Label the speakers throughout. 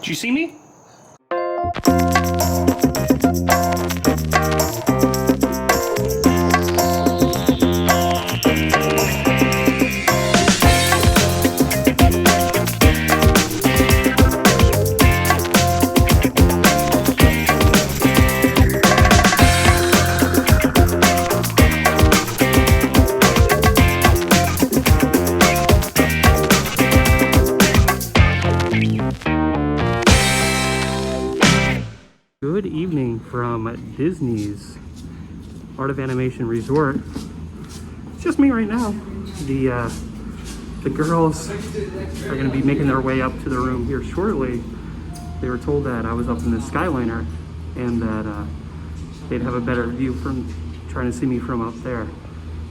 Speaker 1: Did you see me? Good evening from Disney's Art of Animation Resort. It's just me right now. The girls are going to be making their way up to the room here shortly. They were told that I was up in the Skyliner and that they'd have a better view from trying to see me from up there.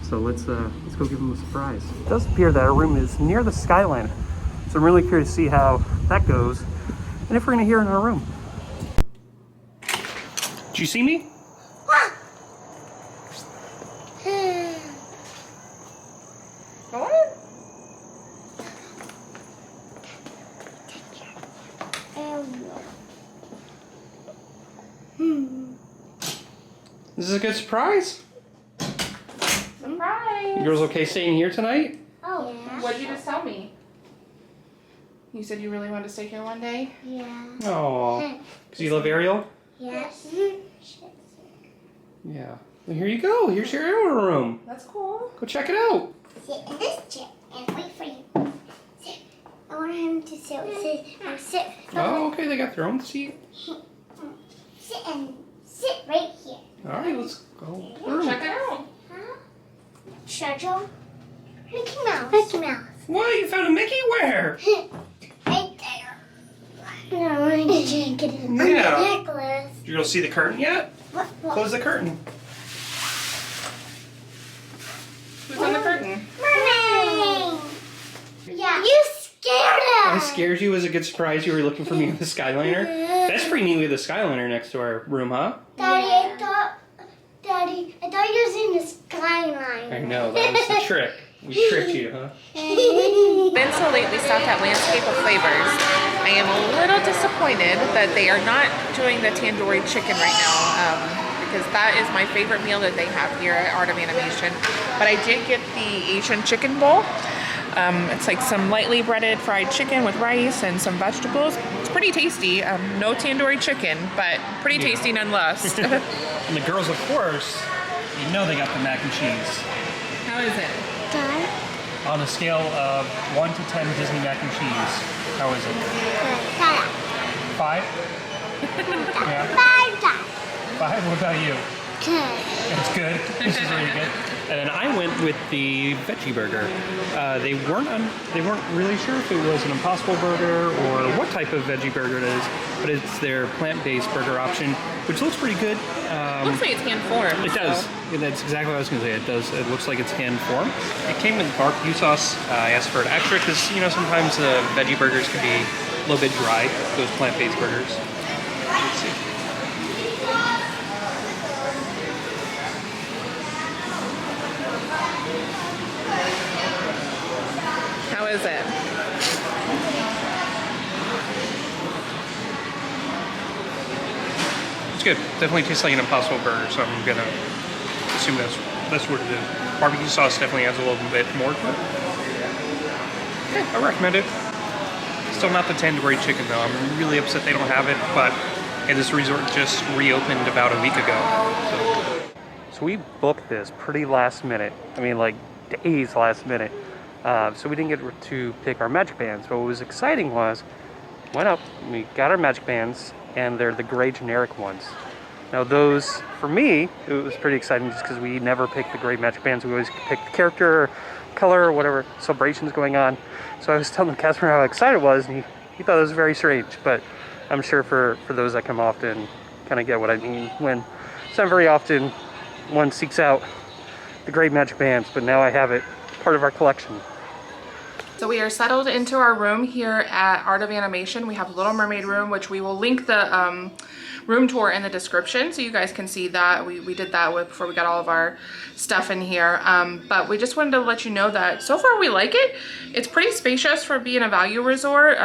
Speaker 1: So let's go give them a surprise. It does appear that our room is near the Skyliner, so I'm really curious to see how that goes and if we're going to hear in our room. Did you see me? This is a good surprise.
Speaker 2: Surprise!
Speaker 1: You girls okay staying here tonight?
Speaker 2: Oh, yeah. What did you just tell me? You said you really wanted to stay here one day?
Speaker 3: Yeah.
Speaker 1: Oh, because you love Ariel?
Speaker 3: Yes.
Speaker 1: Yeah. Well, here you go. Here's your Ariel room.
Speaker 2: That's cool.
Speaker 1: Go check it out.
Speaker 3: Sit in this chair and wait for you. Sit. I want him to sit.
Speaker 1: Oh, okay. They got their own seat.
Speaker 3: Sit right here.
Speaker 1: All right, let's go.
Speaker 2: Check it out.
Speaker 3: Huh? Schedule. Mickey Mouse. Mickey Mouse.
Speaker 1: What? You found a Mickey? Where?
Speaker 3: Right there. No, I need to get it.
Speaker 1: Yeah.
Speaker 3: The necklace.
Speaker 1: Did you girls see the curtain yet?
Speaker 3: What?
Speaker 1: Close the curtain.
Speaker 2: Who's on the curtain?
Speaker 3: Mermaid. Yeah. You scared
Speaker 1: I
Speaker 3: us.
Speaker 1: scared you. It was a good surprise. You were looking for me in the Skyliner. That's pretty neat with the Skyliner next to our room, huh?
Speaker 3: Daddy, I thought you was in the skyline.
Speaker 1: I know. That was the trick. We tricked you, huh?
Speaker 2: Been so late, we stopped at Landscape of Flavors. I am a little disappointed that they are not doing the tandoori chicken right now, because that is my favorite meal that they have here at Art of Animation. But I did get the Asian chicken bowl. It's like some lightly breaded fried chicken with rice and some vegetables. It's pretty tasty. No tandoori chicken, but pretty tasty nonetheless.
Speaker 1: And the girls, of course, you know they got the mac and cheese.
Speaker 2: How is it?
Speaker 3: Done.
Speaker 1: On a scale of 1 to 10 Disney mac and cheese, how is it?
Speaker 3: Good.
Speaker 1: 5? Yeah.
Speaker 3: 5 times.
Speaker 1: 5? What about you?
Speaker 3: Good.
Speaker 1: It's good. This is really good. And then I went with the veggie burger. They weren't really sure if it was an Impossible Burger or what type of veggie burger it is, but it's their plant-based burger option, which looks pretty good.
Speaker 2: Looks like it's hand-formed.
Speaker 1: It does. Yeah, that's exactly what I was going to say. It does. It looks like it's hand-formed. It came with barbecue sauce. I asked for it extra because, sometimes the veggie burgers can be a little bit dry, those plant-based burgers. Let's see.
Speaker 2: How is it?
Speaker 1: It's good. Definitely tastes like an Impossible Burger, so I'm gonna assume that's what it is. Barbecue sauce definitely adds a little bit more to it. Okay, I recommend it. Still not the tandoori chicken though. I'm really upset they don't have it, but this resort just reopened about a week ago. So we booked this pretty last minute. I mean, like days last minute. So we didn't get to pick our magic bands. But what was exciting was, went up, we got our magic bands, and they're the gray generic ones. Now those, for me, it was pretty exciting just because we never pick the gray magic bands. We always pick the character, color, or whatever celebration's going on. So I was telling Casper how excited I was, and he thought it was very strange. But I'm sure for those that come often, kind of get what I mean when it's not very often one seeks out the gray magic bands, but now I have it, part of our collection.
Speaker 2: So we are settled into our room here at Art of Animation. We have Little Mermaid room, which we will link the room tour in the description so you guys can see that. We did that before we got all of our stuff in here. But we just wanted to let you know that so far we like it. It's pretty spacious for being a value resort.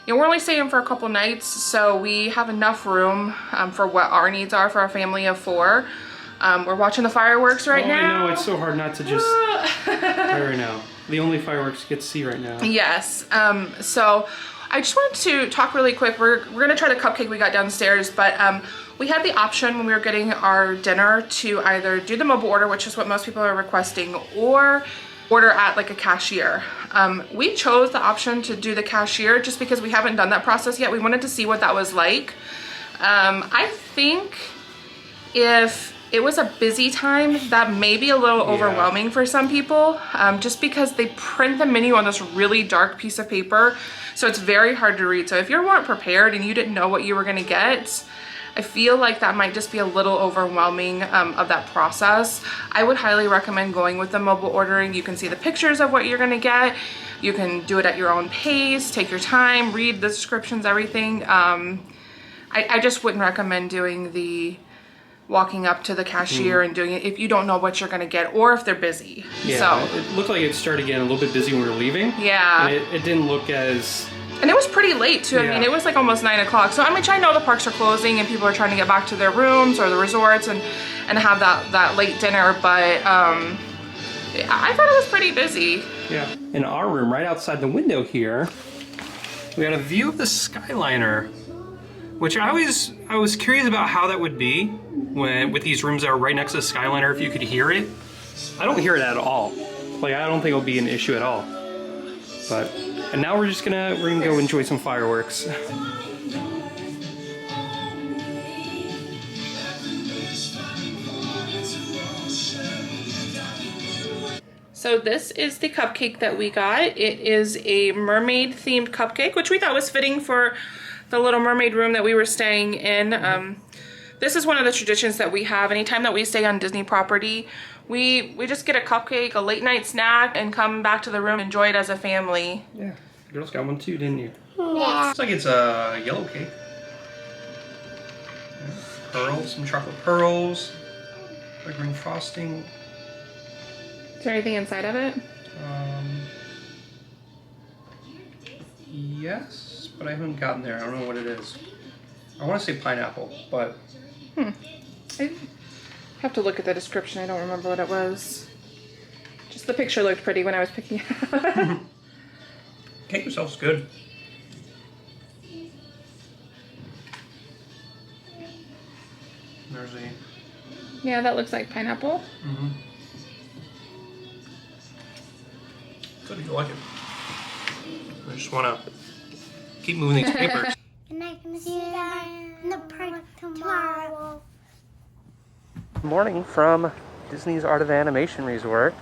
Speaker 2: You know, we're only staying for a couple nights, so we have enough room for what our needs are for our family of 4. We're watching the fireworks right now.
Speaker 1: I know, it's so hard not to just... right now. The only fireworks you get to see right now.
Speaker 2: Yes. So I just wanted to talk really quick. We're gonna try the cupcake we got downstairs, but we had the option when we were getting our dinner to either do the mobile order, which is what most people are requesting, or order at like a cashier. We chose the option to do the cashier just because we haven't done that process yet. We wanted to see what that was like. I think if it was a busy time, that may be a little overwhelming for some people, just because they print the menu on this really dark piece of paper, so it's very hard to read. So if you weren't prepared and you didn't know what you were gonna get, I feel like that might just be a little overwhelming of that process. I would highly recommend going with the mobile ordering. You can see the pictures of what you're gonna get. You can do it at your own pace, take your time, read the descriptions, everything. I just wouldn't recommend doing the walking up to the cashier and doing it if you don't know what you're gonna get or if they're busy.
Speaker 1: Yeah,
Speaker 2: so,
Speaker 1: it looked like it started getting a little bit busy when we were leaving.
Speaker 2: Yeah.
Speaker 1: And it didn't look as...
Speaker 2: And it was pretty late too. I
Speaker 1: Yeah.
Speaker 2: mean, it was like almost 9 o'clock. So I mean, I know the parks are closing and people are trying to get back to their rooms or the resorts and have that late dinner, but I thought it was pretty busy.
Speaker 1: Yeah. In our room, right outside the window here, we had a view of the Skyliner, which I was curious about how that would be when with these rooms that are right next to the Skyliner, if you could hear it. I don't hear it at all. Like, I don't think it'll be an issue at all. But, and now we're gonna go enjoy some fireworks.
Speaker 2: So this is the cupcake that we got. It is a mermaid themed cupcake, which we thought was fitting for the Little Mermaid room that we were staying in. This is one of the traditions that we have. Anytime that we stay on Disney property, we just get a cupcake, a late night snack, and come back to the room and enjoy it as a family.
Speaker 1: Yeah, the girls got one too, didn't you?
Speaker 3: Yeah.
Speaker 1: Looks like it's a yellow cake. Pearls, some chocolate pearls, the green frosting.
Speaker 2: Is there anything inside of it?
Speaker 1: Yes, but I haven't gotten there. I don't know what it is. I want to say pineapple, but...
Speaker 2: I have to look at the description. I don't remember what it was. Just the picture looked pretty when I was picking it up.
Speaker 1: Cake itself is good. There's a...
Speaker 2: Yeah, that looks like pineapple.
Speaker 1: Mm-hmm. Good if you like it. I just want to keep moving these papers.
Speaker 3: And I can see that in the park tomorrow.
Speaker 1: Morning from Disney's Art of Animation Resort.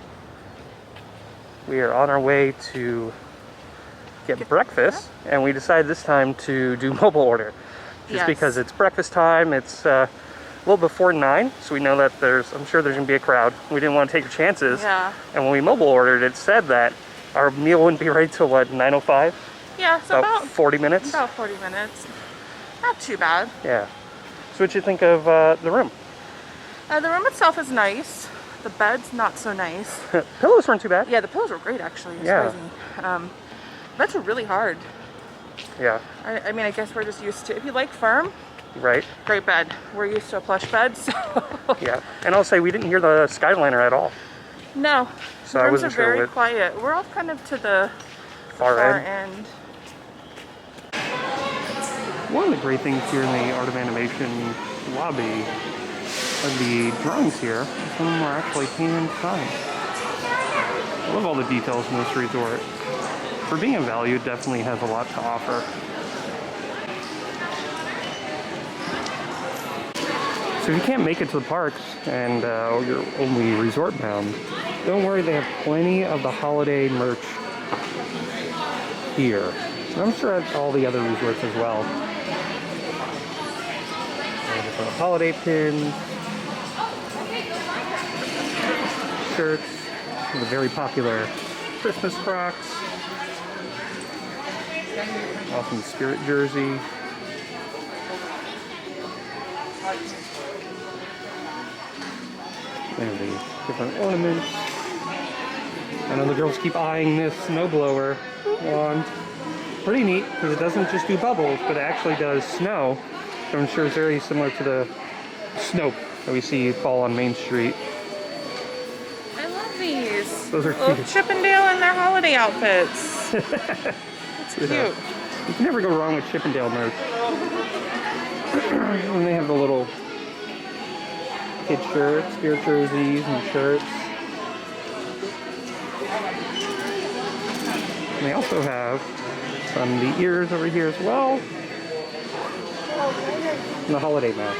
Speaker 1: We are on our way to get breakfast, and we decided this time to do mobile order. Just because it's breakfast time, it's a little before 9, so we know that I'm sure there's going to be a crowd. We didn't want to take chances.
Speaker 2: Yeah.
Speaker 1: And when we mobile ordered, it said that our meal wouldn't be ready till what, 9:05?
Speaker 2: Yeah, so about
Speaker 1: 40 minutes?
Speaker 2: About 40 minutes. Not too bad.
Speaker 1: Yeah. So what'd you think of the room?
Speaker 2: The room itself is nice. The bed's not so nice.
Speaker 1: Pillows weren't too bad.
Speaker 2: Yeah, the pillows were great actually. It was
Speaker 1: Yeah.
Speaker 2: crazy. Beds are really hard.
Speaker 1: Yeah.
Speaker 2: I mean, I guess we're just used to, if you like firm,
Speaker 1: Right.
Speaker 2: great bed. We're used to a plush bed, so.
Speaker 1: Yeah. And I'll say we didn't hear the Skyliner at all.
Speaker 2: No.
Speaker 1: So
Speaker 2: the
Speaker 1: I
Speaker 2: rooms
Speaker 1: wasn't
Speaker 2: are
Speaker 1: sure
Speaker 2: very
Speaker 1: what-
Speaker 2: quiet. We're off kind of to the
Speaker 1: Far end.
Speaker 2: end.
Speaker 1: One of the great things here in the Art of Animation lobby are the drawings here. Some of them are actually hand signed. I love all the details in this resort. For being a value, it definitely has a lot to offer. So if you can't make it to the parks and you're only resort bound, don't worry, they have plenty of the holiday merch here. And I'm sure at all the other resorts as well. Different holiday pins, shirts, the very popular Christmas Crocs, awesome Spirit jersey. And the different ornaments. I know the girls keep eyeing this snowblower wand. pretty neat because it doesn't just do bubbles, but it actually does snow. So I'm sure it's very similar to the snow that we see fall on Main Street.
Speaker 2: I love these.
Speaker 1: Those are
Speaker 2: Little
Speaker 1: cute.
Speaker 2: Chippendale in their holiday outfits. It's cute.
Speaker 1: Yeah. You can never go wrong with Chippendale merch. And they have the little kid shirts, spirit jerseys, and shirts. And they also have the ears over here as well. And the holiday mask.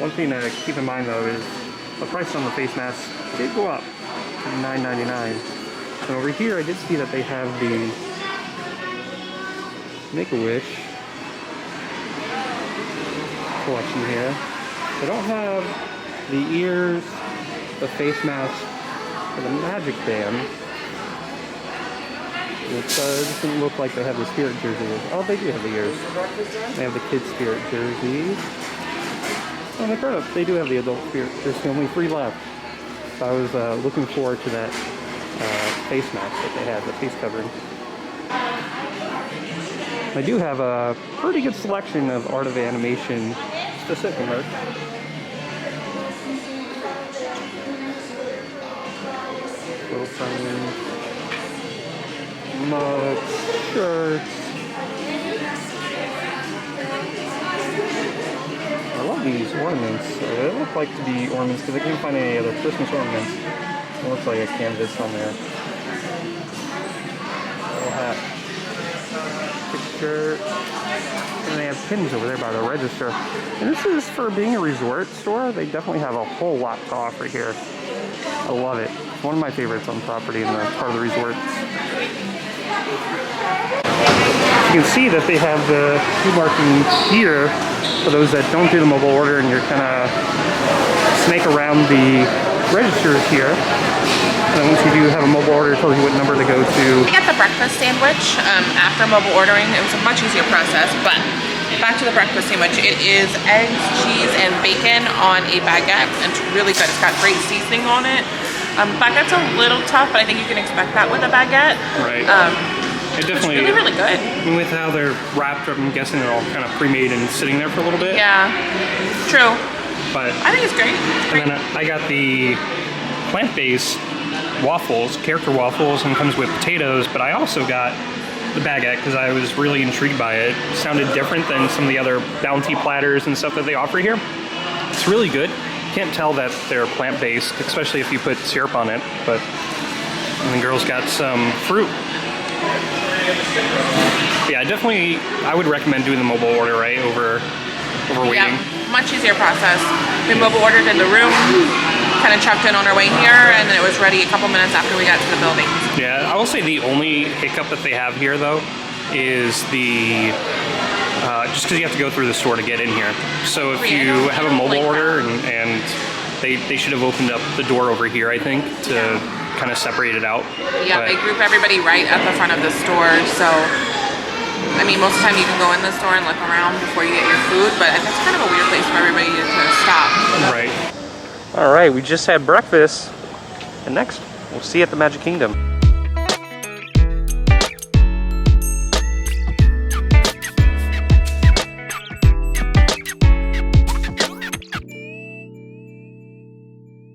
Speaker 1: One thing to keep in mind though is the price on the face mask did go up to $9.99. And over here I did see that they have the Make-A-Wish collection here. They don't have the ears, the face mask, or the magic band. It doesn't look like they have the spirit jerseys. Oh, they do have the ears. They have the kids' spirit jerseys. Oh, and the grown-ups, they do have the adult spirit. There's only 3 left. So I was looking forward to that face mask that they had, the face covering. I do have a pretty good selection of Art of Animation specific merch. Little frames, mugs, shirts. I love these ornaments. They look like to be ornaments because I can't find any other Christmas ornaments. It looks like a canvas on there. Little hat. Shirt. And they have pins over there by the register. And this is, for being a resort store, they definitely have a whole lot to offer here. I love it. It's one of my favorites on property in the part of the resorts. You can see that they have the key markings here for those that don't do the mobile order and you're kind of snake around the registers here. And then once you do have a mobile order, it tells you what number to go to.
Speaker 2: We got the breakfast sandwich after mobile ordering. It was a much easier process, but back to the breakfast sandwich. It is eggs, cheese, and bacon on a baguette. It's really good. It's got great seasoning on it. Baguette's a little tough, but I think you can expect that with a baguette.
Speaker 1: Right. It definitely,
Speaker 2: it's really, really good.
Speaker 1: With how they're wrapped up, I'm guessing they're all kind of pre-made and sitting there for a little bit.
Speaker 2: Yeah, true.
Speaker 1: But
Speaker 2: I think it's great.
Speaker 1: And then I got the plant-based waffles, character waffles, and comes with potatoes, but I also got the baguette because I was really intrigued by it. It sounded different than some of the other bounty platters and stuff that they offer here. It's really good. You can't tell that they're plant-based, especially if you put syrup on it, but and the girls got some fruit. Yeah, definitely, I would recommend doing the mobile order, right, over waiting.
Speaker 2: Yeah, much easier process. We mobile ordered in the room, kind of checked in on our way here, and then it was ready a couple minutes after we got to the building.
Speaker 1: Yeah, I will say the only hiccup that they have here, though, is the just because you have to go through the store to get in here. So if you have a mobile order, and they should have opened up the door over here, I think, to kind of separate it out.
Speaker 2: Yeah,
Speaker 1: but
Speaker 2: they group everybody right at the front of the store, so I mean, most of the time you can go in the store and look around before you get your food, but that's kind of a weird place for everybody to stop.
Speaker 1: Right. All right, we just had breakfast, and next we'll see you at the Magic Kingdom.